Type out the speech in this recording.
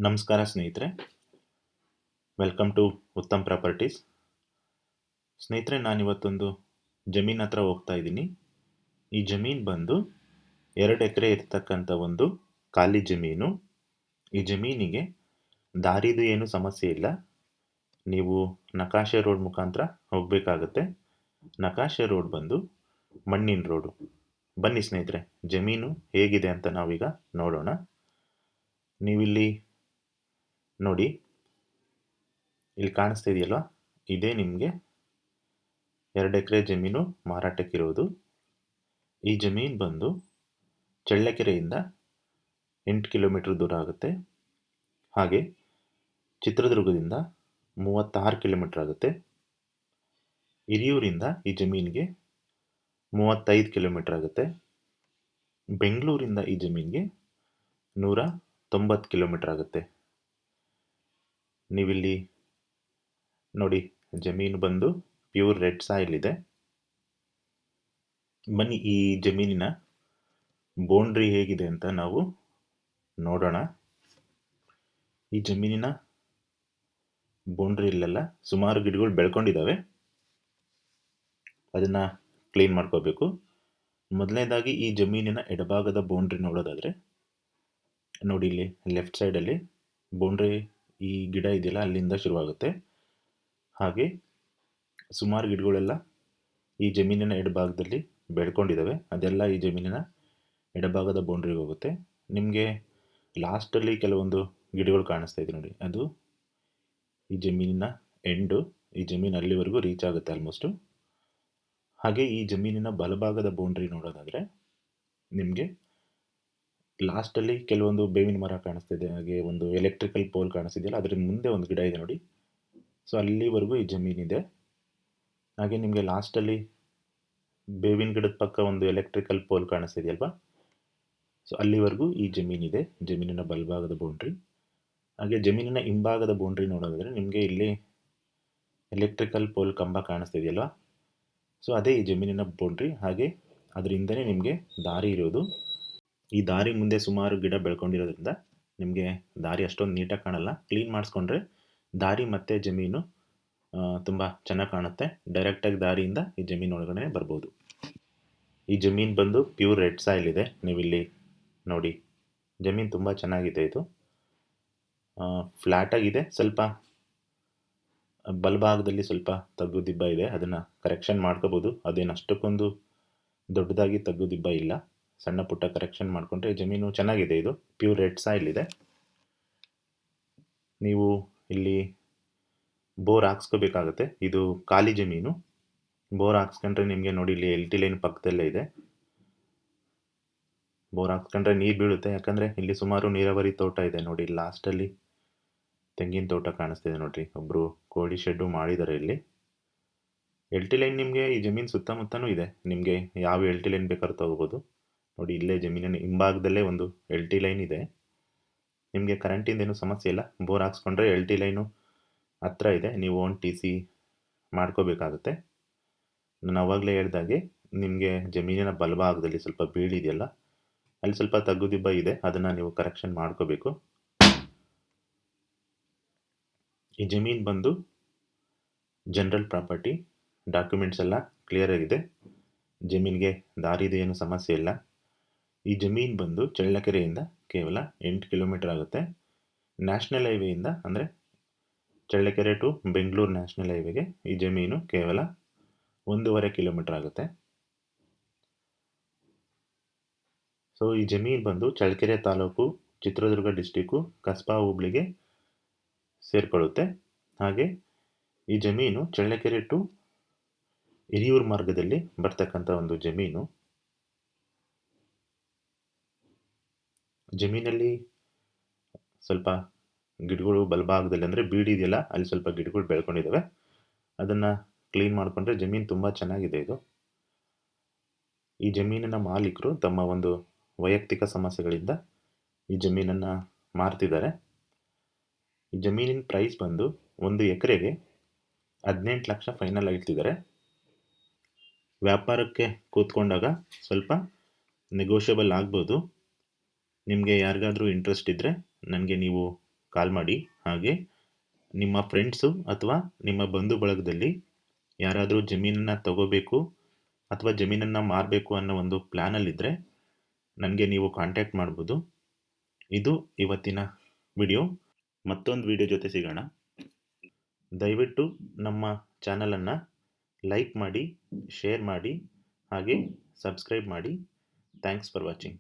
ನಮಸ್ಕಾರ ಸ್ನೇಹಿತರೆ, welcome to Uttam properties. ಸ್ನೇಹಿತರೆ, ನಾನಿವತ್ತೊಂದು ಜಮೀನ್ ಹತ್ರ ಹೋಗ್ತಾ ಇದ್ದೀನಿ. ಈ ಜಮೀನು ಬಂದು 2 ಎಕರೆ ಇರ್ತಕ್ಕಂಥ ಒಂದು ಖಾಲಿ ಜಮೀನು. ಈ ಜಮೀನಿಗೆ ದಾರಿದು ಏನು ಸಮಸ್ಯೆ ಇಲ್ಲ. ನೀವು ನಕಾಶೆ ರೋಡ್ ಮುಖಾಂತರ ಹೋಗಬೇಕಾಗತ್ತೆ. ನಕಾಶೆ ರೋಡ್ ಬಂದು ಮಣ್ಣಿನ ರೋಡು. ಬನ್ನಿ ಸ್ನೇಹಿತರೆ, ಜಮೀನು ಹೇಗಿದೆ ಅಂತ ನಾವೀಗ ನೋಡೋಣ. ನೀವಿಲ್ಲಿ ನೋಡಿ, ಇಲ್ಲಿ ಕಾಣಿಸ್ತಾ ಇದೆಯಲ್ವಾ, ಇದೇ ನಿಮಗೆ 2 ಎಕರೆ ಜಮೀನು ಮಾರಾಟಕ್ಕಿರೋದು. ಈ ಜಮೀನು ಬಂದು ಚಳ್ಳಕೆರೆಯಿಂದ 8 ಕಿಲೋಮೀಟರ್ ದೂರ ಆಗುತ್ತೆ. ಹಾಗೆ ಚಿತ್ರದುರ್ಗದಿಂದ 36 ಕಿಲೋಮೀಟರ್ ಆಗುತ್ತೆ. ಹಿರಿಯೂರಿಂದ ಈ ಜಮೀನಿಗೆ 35 ಕಿಲೋಮೀಟರ್ ಆಗುತ್ತೆ. ಬೆಂಗಳೂರಿಂದ ಈ ಜಮೀನಿಗೆ 190 ಕಿಲೋಮೀಟರ್ ಆಗುತ್ತೆ. ನೀವಿಲ್ಲಿ ನೋಡಿ, ಜಮೀನು ಬಂದು ಪ್ಯೂರ್ ರೆಡ್ ಸಾಯಿಲ್ ಇದೆ. ಬನ್ನಿ, ಈ ಜಮೀನಿನ ಬೌಂಡ್ರಿ ಹೇಗಿದೆ ಅಂತ ನಾವು ನೋಡೋಣ. ಈ ಜಮೀನಿನ ಬೌಂಡ್ರಿಲೆಲ್ಲ ಸುಮಾರು ಗಿಡಗಳು ಬೆಳ್ಕೊಂಡಿದ್ದಾವೆ. ಅದನ್ನು ಕ್ಲೀನ್ ಮಾಡ್ಕೋಬೇಕು. ಮೊದಲನೇದಾಗಿ ಈ ಜಮೀನಿನ ಎಡಭಾಗದ ಬೌಂಡ್ರಿ ನೋಡೋದಾದರೆ ನೋಡಿ, ಇಲ್ಲಿ ಲೆಫ್ಟ್ ಸೈಡಲ್ಲಿ ಬೌಂಡ್ರಿ ಈ ಗಿಡ ಇದೆಯಲ್ಲ, ಅಲ್ಲಿಂದ ಶುರುವಾಗುತ್ತೆ. ಹಾಗೆ ಸುಮಾರು ಗಿಡಗಳೆಲ್ಲ ಈ ಜಮೀನಿನ ಎಡಭಾಗದಲ್ಲಿ ಬೆಳ್ಕೊಂಡಿದ್ದಾವೆ. ಅದೆಲ್ಲ ಈ ಜಮೀನಿನ ಎಡಭಾಗದ ಬೌಂಡ್ರಿಗೆ ಹೋಗುತ್ತೆ. ನಿಮಗೆ ಲಾಸ್ಟಲ್ಲಿ ಕೆಲವೊಂದು ಗಿಡಗಳು ಕಾಣಿಸ್ತಾ ಇದೆ ನೋಡಿ, ಅದು ಈ ಜಮೀನಿನ ಎಂಡು. ಈ ಜಮೀನು ಅಲ್ಲಿವರೆಗೂ ರೀಚ್ ಆಗುತ್ತೆ ಆಲ್ಮೋಸ್ಟು. ಹಾಗೆ ಈ ಜಮೀನಿನ ಬಲಭಾಗದ ಬೌಂಡ್ರಿ ನೋಡೋದಾದರೆ ನಿಮಗೆ ಲಾಸ್ಟಲ್ಲಿ ಕೆಲವೊಂದು ಬೇವಿನ ಮರ ಕಾಣಿಸ್ತಿದೆ. ಹಾಗೆ ಒಂದು ಎಲೆಕ್ಟ್ರಿಕಲ್ ಪೋಲ್ ಕಾಣಿಸ್ತಿದೆಯಲ್ಲ, ಅದರ ಮುಂದೆ ಒಂದು ಗಿಡ ಇದೆ ನೋಡಿ. ಸೊ ಅಲ್ಲಿವರೆಗೂ ಈ ಜಮೀನಿದೆ. ಹಾಗೆ ನಿಮಗೆ ಲಾಸ್ಟಲ್ಲಿ ಬೇವಿನ ಗಿಡದ ಪಕ್ಕ ಒಂದು ಎಲೆಕ್ಟ್ರಿಕಲ್ ಪೋಲ್ ಕಾಣಿಸ್ತಿದೆಯಲ್ವಾ, ಸೊ ಅಲ್ಲಿವರೆಗೂ ಈ ಜಮೀನಿದೆ, ಜಮೀನಿನ ಬಲಭಾಗದ ಬೌಂಡ್ರಿ. ಹಾಗೆ ಜಮೀನಿನ ಹಿಂಭಾಗದ ಬೌಂಡ್ರಿ ನೋಡೋದಾದರೆ ನಿಮಗೆ ಇಲ್ಲಿ ಎಲೆಕ್ಟ್ರಿಕಲ್ ಪೋಲ್ ಕಂಬ ಕಾಣಿಸ್ತಿದೆಯಲ್ವಾ, ಸೊ ಅದೇ ಈ ಜಮೀನಿನ ಬೌಂಡ್ರಿ. ಹಾಗೆ ಅದರಿಂದನೇ ನಿಮಗೆ ದಾರಿ ಇರೋದು. ಈ ದಾರಿ ಮುಂದೆ ಸುಮಾರು ಗಿಡ ಬೆಳ್ಕೊಂಡಿರೋದ್ರಿಂದ ನಿಮಗೆ ದಾರಿ ಅಷ್ಟೊಂದು ನೀಟಾಗಿ ಕಾಣಲ್ಲ. ಕ್ಲೀನ್ ಮಾಡಿಸ್ಕೊಂಡ್ರೆ ದಾರಿ ಮತ್ತು ಜಮೀನು ತುಂಬ ಚೆನ್ನಾಗಿ ಕಾಣುತ್ತೆ. ಡೈರೆಕ್ಟಾಗಿ ದಾರಿಯಿಂದ ಈ ಜಮೀನು ಒಳಗಡೆ ಬರ್ಬೋದು. ಈ ಜಮೀನು ಬಂದು ಪ್ಯೂರ್ ರೆಡ್ ಸಾಯಿಲ್ ಇದೆ. ನೀವಿಲ್ಲಿ ನೋಡಿ, ಜಮೀನು ತುಂಬ ಚೆನ್ನಾಗಿದೆ. ಇದು ಫ್ಲ್ಯಾಟಾಗಿದೆ. ಸ್ವಲ್ಪ ಬಲಭಾಗದಲ್ಲಿ ಸ್ವಲ್ಪ ತಗ್ಗು ದಿಬ್ಬ ಇದೆ, ಅದನ್ನು ಕರೆಕ್ಷನ್ ಮಾಡ್ಕೋಬೋದು. ಅದೇನು ಅಷ್ಟಕ್ಕೊಂದು ದೊಡ್ಡದಾಗಿ ತಗ್ಗು ದಿಬ್ಬ ಇಲ್ಲ. ಸಣ್ಣ ಪುಟ್ಟ ಕರೆಕ್ಷನ್ ಮಾಡಿಕೊಂಡ್ರೆ ಜಮೀನು ಚೆನ್ನಾಗಿದೆ. ಇದು ಪ್ಯೂರ್ ರೆಡ್ ಸಾಯಿಲ್ ಇದೆ. ನೀವು ಇಲ್ಲಿ ಬೋರ್ ಹಾಕ್ಸ್ಕೋಬೇಕಾಗತ್ತೆ. ಇದು ಖಾಲಿ ಜಮೀನು. ಬೋರ್ ಹಾಕ್ಸ್ಕೊಂಡ್ರೆ ನಿಮಗೆ ನೋಡಿ, ಇಲ್ಲಿ LT ಲೈನ್ ಪಕ್ಕದಲ್ಲೇ ಇದೆ. ಬೋರ್ ಹಾಕ್ಸ್ಕೊಂಡ್ರೆ ನೀರು ಬೀಳುತ್ತೆ, ಯಾಕಂದರೆ ಇಲ್ಲಿ ಸುಮಾರು ನೀರಾವರಿ ತೋಟ ಇದೆ ನೋಡಿ. ಲಾಸ್ಟಲ್ಲಿ ತೆಂಗಿನ ತೋಟ ಕಾಣಿಸ್ತಿದೆ ನೋಡ್ರಿ. ಒಬ್ಬರು ಕೋಳಿ ಶೆಡ್ಡು ಮಾಡಿದ್ದಾರೆ ಇಲ್ಲಿ. LT ಲೈನ್ ನಿಮಗೆ ಈ ಜಮೀನು ಸುತ್ತಮುತ್ತನೂ ಇದೆ. ನಿಮಗೆ ಯಾವ LT ಲೈನ್ ಬೇಕಾದ್ರೂ ತಗೋಬೋದು ನೋಡಿ. ಇಲ್ಲೇ ಜಮೀನಿನ ಹಿಂಭಾಗದಲ್ಲೇ ಒಂದು LT ಲೈನ್ ಇದೆ. ನಿಮಗೆ ಕರೆಂಟಿಂದೇನು ಸಮಸ್ಯೆ ಇಲ್ಲ. ಬೋರ್ ಹಾಕ್ಸ್ಕೊಂಡ್ರೆ LT ಲೈನು ಹತ್ರ ಇದೆ. ನೀವು ಓನ್ TC ಮಾಡ್ಕೋಬೇಕಾಗುತ್ತೆ. ನಾನು ಅವಾಗಲೇ ಹೇಳ್ದಾಗೆ ನಿಮಗೆ ಜಮೀನಿನ ಬಲಭಾಗದಲ್ಲಿ ಸ್ವಲ್ಪ ಬೀಳಿದೆಯಲ್ಲ, ಅಲ್ಲಿ ಸ್ವಲ್ಪ ತಗ್ಗು ದಿಬ್ಬ ಇದೆ. ಅದನ್ನು ನೀವು ಕರೆಕ್ಷನ್ ಮಾಡ್ಕೋಬೇಕು. ಈ ಜಮೀನು ಬಂದು ಜನರಲ್ ಪ್ರಾಪರ್ಟಿ. ಡಾಕ್ಯುಮೆಂಟ್ಸ್ ಎಲ್ಲ ಕ್ಲಿಯರ್ ಆಗಿದೆ. ಜಮೀನಿಗೆ ದಾರಿದು ಏನು ಸಮಸ್ಯೆ ಇಲ್ಲ. ಈ ಜಮೀನು ಬಂದು ಚಳ್ಳಕೆರೆಯಿಂದ ಕೇವಲ 8 ಕಿಲೋಮೀಟರ್ ಆಗುತ್ತೆ. ನ್ಯಾಷನಲ್ ಹೈವೇಯಿಂದ, ಅಂದರೆ ಚಳ್ಳಕೆರೆ ಟು ಬೆಂಗಳೂರು ನ್ಯಾಷನಲ್ ಹೈವೇಗೆ ಈ ಜಮೀನು ಕೇವಲ 1.5 ಕಿಲೋಮೀಟರ್ ಆಗುತ್ತೆ. ಸೊ ಈ ಜಮೀನು ಬಂದು ಚಳ್ಳಕೆರೆ ತಾಲೂಕು, ಚಿತ್ರದುರ್ಗ ಡಿಸ್ಟಿಕ್ಕು, ಕಸ್ಬಾ ಹೋಬಳಿಗೆ ಸೇರಿಕೊಳ್ಳುತ್ತೆ. ಹಾಗೆ ಈ ಜಮೀನು ಚಳ್ಳಕೆರೆ ಟು ಹಿರಿಯೂರು ಮಾರ್ಗದಲ್ಲಿ ಬರ್ತಕ್ಕಂಥ ಒಂದು ಜಮೀನು. ಜಮೀನಲ್ಲಿ ಸ್ವಲ್ಪ ಗಿಡಗಳು ಬಲಭಾಗದಲ್ಲಿ, ಅಂದರೆ ಬೀಡಿದೆಯಲ್ಲ, ಅಲ್ಲಿ ಸ್ವಲ್ಪ ಗಿಡಗಳು ಬೆಳ್ಕೊಂಡಿದ್ದಾವೆ. ಅದನ್ನು ಕ್ಲೀನ್ ಮಾಡಿಕೊಂಡ್ರೆ ಜಮೀನು ತುಂಬ ಚೆನ್ನಾಗಿದೆ. ಇದು ಈ ಜಮೀನಿನ ಮಾಲೀಕರು ತಮ್ಮ ಒಂದು ವೈಯಕ್ತಿಕ ಸಮಸ್ಯೆಗಳಿಂದ ಈ ಜಮೀನನ್ನು ಮಾರ್ತಿದ್ದಾರೆ. ಈ ಜಮೀನಿನ ಪ್ರೈಸ್ ಬಂದು 1 ಎಕರೆಗೆ 18 ಲಕ್ಷ ಫೈನಲ್ ಹೇಳ್ತಿದ್ದಾರೆ. ವ್ಯಾಪಾರಕ್ಕೆ ಕೂತ್ಕೊಂಡಾಗ ಸ್ವಲ್ಪ ನೆಗೋಷಿಯಬಲ್ ಆಗ್ಬೋದು. ನಿಮಗೆ ಯಾರಿಗಾದರೂ ಇಂಟ್ರೆಸ್ಟ್ ಇದ್ದರೆ ನನಗೆ ನೀವು ಕಾಲ್ ಮಾಡಿ. ಹಾಗೆ ನಿಮ್ಮ ಫ್ರೆಂಡ್ಸು ಅಥವಾ ನಿಮ್ಮ ಬಂಧು ಬಳಗದಲ್ಲಿ ಯಾರಾದರೂ ಜಮೀನನ್ನು ತಗೋಬೇಕು ಅಥವಾ ಜಮೀನನ್ನು ಮಾರಬೇಕು ಅನ್ನೋ ಒಂದು ಪ್ಲ್ಯಾನಲ್ಲಿದ್ದರೆ ನನಗೆ ನೀವು ಕಾಂಟ್ಯಾಕ್ಟ್ ಮಾಡ್ಬೋದು. ಇದು ಇವತ್ತಿನ ವಿಡಿಯೋ. ಮತ್ತೊಂದು ವಿಡಿಯೋ ಜೊತೆ ಸಿಗೋಣ. ದಯವಿಟ್ಟು ನಮ್ಮ ಚಾನಲನ್ನು ಲೈಕ್ ಮಾಡಿ, ಶೇರ್ ಮಾಡಿ, ಹಾಗೆ ಸಬ್ಸ್ಕ್ರೈಬ್ ಮಾಡಿ. Thanks for watching.